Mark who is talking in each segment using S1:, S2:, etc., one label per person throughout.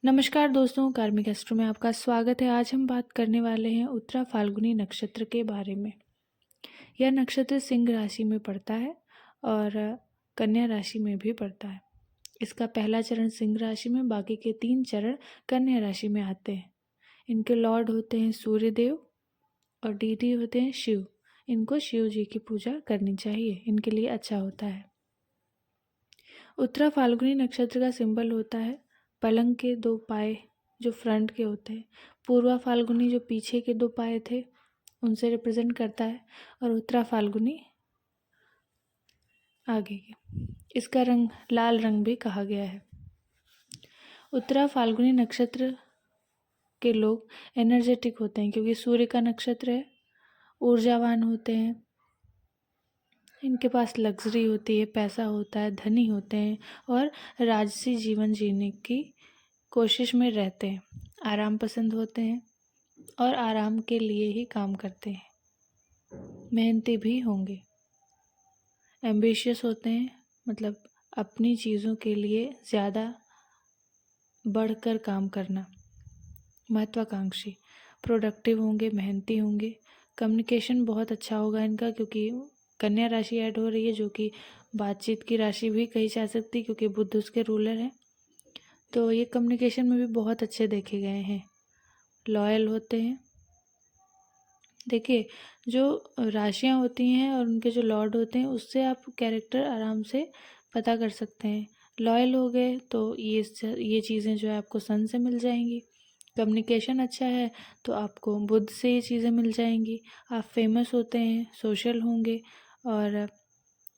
S1: नमस्कार दोस्तों, कार्मिक एस्ट्रो में आपका स्वागत है। आज हम बात करने वाले हैं उत्तरा फाल्गुनी नक्षत्र के बारे में। यह नक्षत्र सिंह राशि में पड़ता है और कन्या राशि में भी पड़ता है। इसका पहला चरण सिंह राशि में, बाकी के 3 चरण कन्या राशि में आते हैं। इनके लॉर्ड होते हैं सूर्यदेव और डीटी होते हैं शिव। इनको शिव जी की पूजा करनी चाहिए, इनके लिए अच्छा होता है। उत्तरा फाल्गुनी नक्षत्र का सिंबल होता है पलंग के 2 पाए जो फ्रंट के होते हैं। पूर्वा फाल्गुनी जो पीछे के 2 पाए थे उनसे रिप्रेजेंट करता है, और उत्तरा फाल्गुनी आगे की। इसका रंग लाल रंग भी कहा गया है। उत्तरा फाल्गुनी नक्षत्र के लोग एनर्जेटिक होते हैं क्योंकि सूर्य का नक्षत्र है, ऊर्जावान होते हैं, इनके पास लग्जरी होती है, पैसा होता है, धनी होते हैं और राजसी जीवन जीने की कोशिश में रहते हैं। आराम पसंद होते हैं और आराम के लिए ही काम करते हैं। मेहनती भी होंगे। एम्बिशियस होते हैं, मतलब अपनी चीज़ों के लिए ज़्यादा बढ़कर काम करना। महत्वाकांक्षी, प्रोडक्टिव होंगे, मेहनती होंगे। कम्युनिकेशन बहुत अच्छा होगा इनका क्योंकि कन्या राशि ऐड हो रही है, जो कि बातचीत की राशि भी कही जा सकती है क्योंकि बुध उसके रूलर हैं। तो ये कम्युनिकेशन में भी बहुत अच्छे देखे गए हैं। लॉयल होते हैं। देखिए, जो राशियां होती हैं और उनके जो लॉर्ड होते हैं उससे आप कैरेक्टर आराम से पता कर सकते हैं। लॉयल हो गए तो ये चीज़ें जो है आपको सन से मिल जाएंगी। कम्युनिकेशन अच्छा है तो आपको बुध से ये चीज़ें मिल जाएंगी। आप फेमस होते हैं, सोशल होंगे और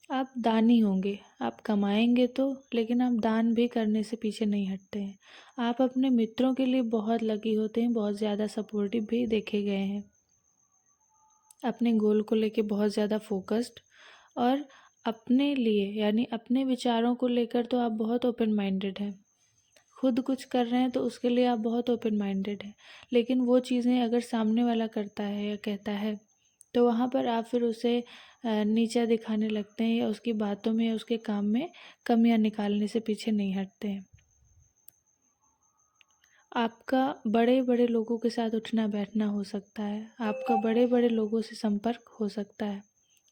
S1: आप दानी होंगे। आप कमाएंगे तो, लेकिन आप दान भी करने से पीछे नहीं हटते हैं। आप अपने मित्रों के लिए बहुत लकी होते हैं, बहुत ज़्यादा सपोर्टिव भी देखे गए हैं। अपने गोल को लेके बहुत ज़्यादा फोकस्ड, और अपने लिए यानी अपने विचारों को लेकर तो आप बहुत ओपन माइंडेड हैं। खुद कुछ कर रहे हैं तो उसके लिए आप बहुत ओपन माइंडेड हैं, लेकिन वो चीज़ें अगर सामने वाला करता है या कहता है तो वहाँ पर आप फिर उसे नीचा दिखाने लगते हैं या उसकी बातों में या उसके काम में कमियां निकालने से पीछे नहीं हटते हैं। आपका बड़े बड़े लोगों के साथ उठना बैठना हो सकता है। आपका बड़े बड़े लोगों से संपर्क हो सकता है।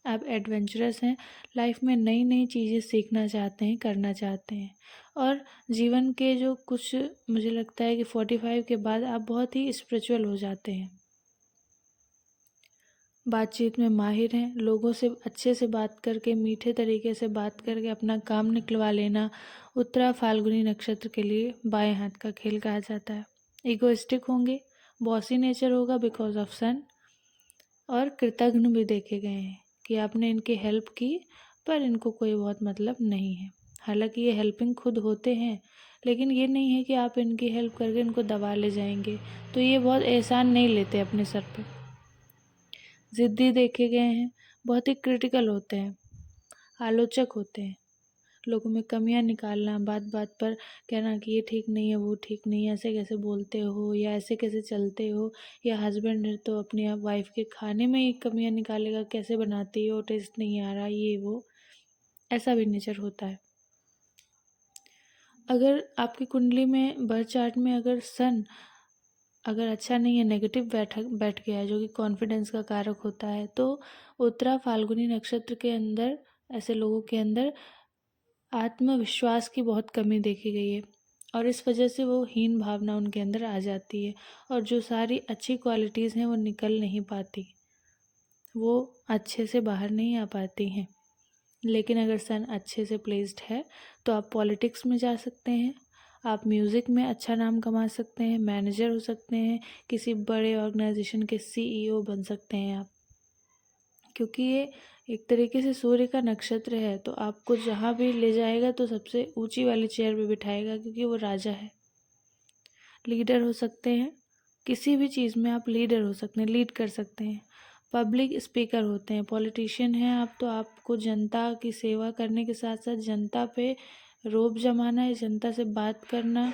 S1: आप एडवेंचरस हैं, लाइफ में नई नई चीज़ें सीखना चाहते हैं, करना चाहते हैं। और जीवन के जो कुछ, मुझे लगता है कि 45 के बाद आप बहुत ही स्पिरिचुअल हो जाते हैं। बातचीत में माहिर हैं। लोगों से अच्छे से बात करके, मीठे तरीके से बात करके अपना काम निकलवा लेना उत्तरा फाल्गुनी नक्षत्र के लिए बाएं हाथ का खेल कहा जाता है। इगोइस्टिक होंगे, बॉसी नेचर होगा बिकॉज ऑफ सन, और कृतघ्न भी देखे गए हैं कि आपने इनकी हेल्प की पर इनको कोई बहुत मतलब नहीं है। हालांकि ये हेल्पिंग खुद होते हैं, लेकिन ये नहीं है कि आप इनकी हेल्प करके इनको दबा ले जाएंगे। तो ये बहुत एहसान नहीं लेते अपने सर पे। ज़िद्दी देखे गए हैं, बहुत ही क्रिटिकल होते हैं, आलोचक होते हैं। लोगों में कमियां निकालना, बात बात पर कहना कि ये ठीक नहीं है, वो ठीक नहीं है, ऐसे कैसे बोलते हो या ऐसे कैसे चलते हो। या हस्बैंड है तो अपनी वाइफ के खाने में ही कमियां निकालेगा, कैसे बनाती हो, टेस्ट नहीं आ रहा, ये वो, ऐसा भी नेचर होता है। अगर आपकी कुंडली में बर्थ चार्ट में अगर सन अगर अच्छा नहीं है, नेगेटिव बैठ गया है, जो कि कॉन्फिडेंस का कारक होता है, तो उत्तरा फाल्गुनी नक्षत्र के अंदर ऐसे लोगों के अंदर आत्मविश्वास की बहुत कमी देखी गई है, और इस वजह से वो हीन भावना उनके अंदर आ जाती है और जो सारी अच्छी क्वालिटीज़ हैं वो निकल नहीं पाती, वो अच्छे से बाहर नहीं आ पाती हैं। लेकिन अगर सन अच्छे से प्लेस्ड है तो आप पॉलिटिक्स में जा सकते हैं, आप म्यूज़िक में अच्छा नाम कमा सकते हैं, मैनेजर हो सकते हैं, किसी बड़े ऑर्गेनाइजेशन के सीईओ बन सकते हैं आप। क्योंकि ये एक तरीके से सूर्य का नक्षत्र है, तो आपको जहाँ भी ले जाएगा तो सबसे ऊंची वाली चेयर पे बिठाएगा क्योंकि वो राजा है। लीडर हो सकते हैं, किसी भी चीज़ में आप लीडर हो सकते हैं, लीड कर सकते हैं। पब्लिक स्पीकर होते हैं। पॉलिटिशियन हैं आप तो आपको जनता की सेवा करने के साथ साथ जनता पे रोब जमाना है, जनता से बात करना,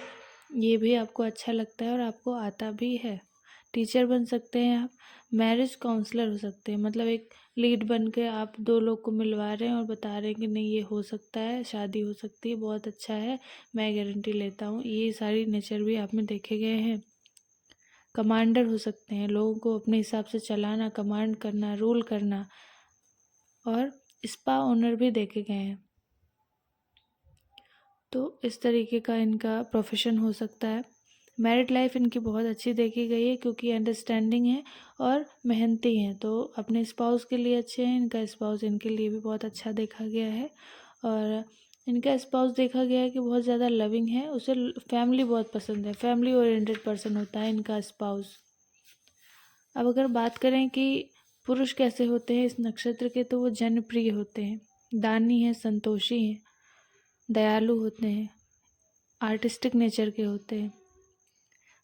S1: ये भी आपको अच्छा लगता है और आपको आता भी है। टीचर बन सकते हैं आप। मैरिज काउंसलर हो सकते हैं, मतलब एक लीड बन के आप 2 लोग को मिलवा रहे हैं और बता रहे हैं कि नहीं ये हो सकता है, शादी हो सकती है, बहुत अच्छा है, मैं गारंटी लेता हूँ। ये सारी नेचर भी आप में देखे गए हैं। कमांडर हो सकते हैं, लोगों को अपने हिसाब से चलाना, कमांड करना, रूल करना, और स्पा ओनर भी देखे गए हैं। तो इस तरीके का इनका प्रोफेशन हो सकता है। मैरिड लाइफ इनकी बहुत अच्छी देखी गई है क्योंकि अंडरस्टैंडिंग है और मेहनती हैं, तो अपने स्पाउस के लिए अच्छे हैं। इनका स्पाउस इनके लिए भी बहुत अच्छा देखा गया है, और इनका स्पाउस देखा गया है कि बहुत ज़्यादा लविंग है, उसे फैमिली बहुत पसंद है, फैमिली ओरिएंटेड पर्सन होता है इनका स्पाउस। अब अगर बात करें कि पुरुष कैसे होते हैं इस नक्षत्र के, तो वो जनप्रिय होते हैं, दानी हैं, संतोषी हैं, दयालु होते हैं, आर्टिस्टिक नेचर के होते हैं,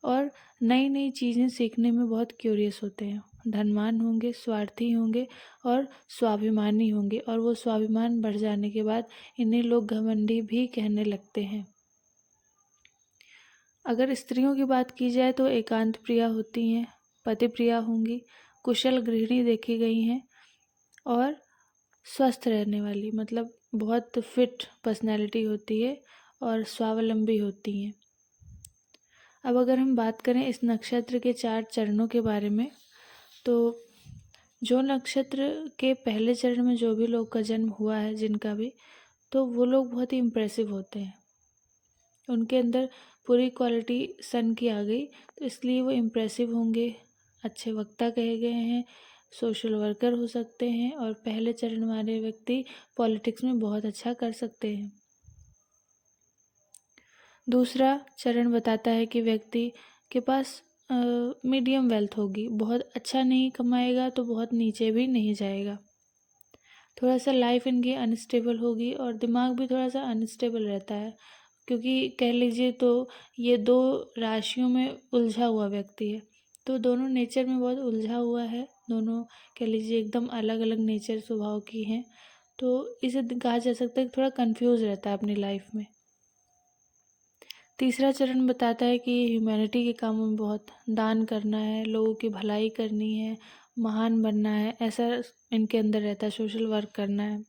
S1: और नई नई चीज़ें सीखने में बहुत क्यूरियस होते हैं, धनवान होंगे, स्वार्थी होंगे और स्वाभिमानी होंगे, और वो स्वाभिमान बढ़ जाने के बाद इन्हें लोग घमंडी भी कहने लगते हैं। अगर स्त्रियों की बात की जाए तो एकांत प्रिया होती हैं, पति प्रिया होंगी, कुशल गृहिणी देखी गई हैं, और स्वस्थ रहने वाली, मतलब बहुत फिट पर्सनैलिटी होती है और स्वावलंबी होती हैं। अब अगर हम बात करें इस नक्षत्र के 4 चरणों के बारे में, तो जो नक्षत्र के पहले चरण में जो भी लोग का जन्म हुआ है, जिनका भी, तो वो लोग बहुत ही इम्प्रेसिव होते हैं। उनके अंदर पूरी क्वालिटी सन की आ गई, तो इसलिए वो इम्प्रेसिव होंगे, अच्छे वक्ता कहे गए हैं, सोशल वर्कर हो सकते हैं, और पहले चरण वाले व्यक्ति पॉलिटिक्स में बहुत अच्छा कर सकते हैं। दूसरा चरण बताता है कि व्यक्ति के पास मीडियम वेल्थ होगी, बहुत अच्छा नहीं कमाएगा तो बहुत नीचे भी नहीं जाएगा। थोड़ा सा लाइफ इनकी अनस्टेबल होगी, और दिमाग भी थोड़ा सा अनस्टेबल रहता है, क्योंकि कह लीजिए तो ये 2 राशियों में उलझा हुआ व्यक्ति है, तो दोनों नेचर में बहुत उलझा हुआ है, दोनों कह लीजिए एकदम अलग अलग नेचर स्वभाव की हैं, तो इसे कहा जा सकता है कि थोड़ा कंफ्यूज रहता है अपनी लाइफ में। तीसरा चरण बताता है कि ह्यूमैनिटी के कामों में बहुत दान करना है, लोगों की भलाई करनी है, महान बनना है, ऐसा इनके अंदर रहता है, सोशल वर्क करना है।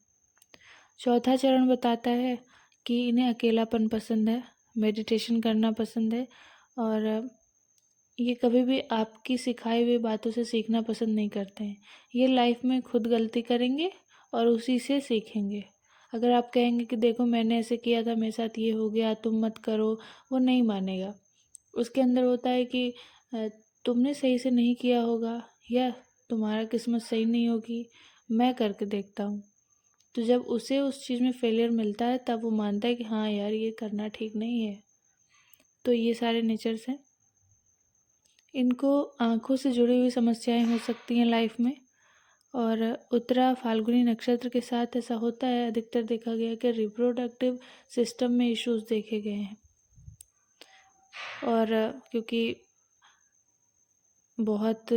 S1: चौथा चरण बताता है कि इन्हें अकेलापन पसंद है, मेडिटेशन करना पसंद है, और ये कभी भी आपकी सिखाई हुई बातों से सीखना पसंद नहीं करते हैं। ये लाइफ में खुद गलती करेंगे और उसी से सीखेंगे। अगर आप कहेंगे कि देखो मैंने ऐसे किया था, मेरे साथ ये हो गया, तुम मत करो, वो नहीं मानेगा। उसके अंदर होता है कि तुमने सही से नहीं किया होगा, या तुम्हारा किस्मत सही नहीं होगी, मैं करके देखता हूँ। तो जब उसे उस चीज़ में फेलियर मिलता है, तब वो मानता है कि हाँ यार ये करना ठीक नहीं है। तो ये सारे नेचर्स हैं। इनको आँखों से जुड़ी हुई समस्याएं हो सकती हैं लाइफ में, और उत्तरा फाल्गुनी नक्षत्र के साथ ऐसा होता है, अधिकतर देखा गया है कि रिप्रोडक्टिव सिस्टम में इश्यूज देखे गए हैं, और क्योंकि बहुत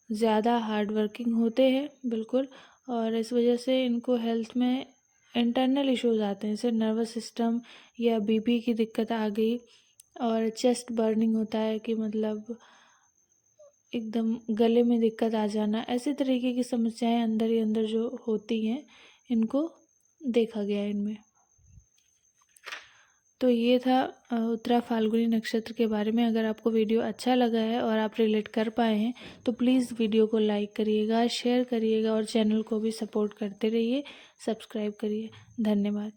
S1: ज़्यादा हार्ड वर्किंग होते हैं बिल्कुल, और इस वजह से इनको हेल्थ में इंटरनल इश्यूज आते हैं, जैसे नर्वस सिस्टम या बीपी की दिक्कत आ गई, और चेस्ट बर्निंग होता है कि मतलब एकदम गले में दिक्कत आ जाना, ऐसे तरीके की समस्याएं अंदर ही अंदर जो होती हैं, इनको देखा गया है इनमें। तो ये था उत्तरा फाल्गुनी नक्षत्र के बारे में। अगर आपको वीडियो अच्छा लगा है और आप रिलेट कर पाए हैं तो प्लीज़ वीडियो को लाइक करिएगा, शेयर करिएगा, और चैनल को भी सपोर्ट करते रहिए, सब्सक्राइब करिए। धन्यवाद।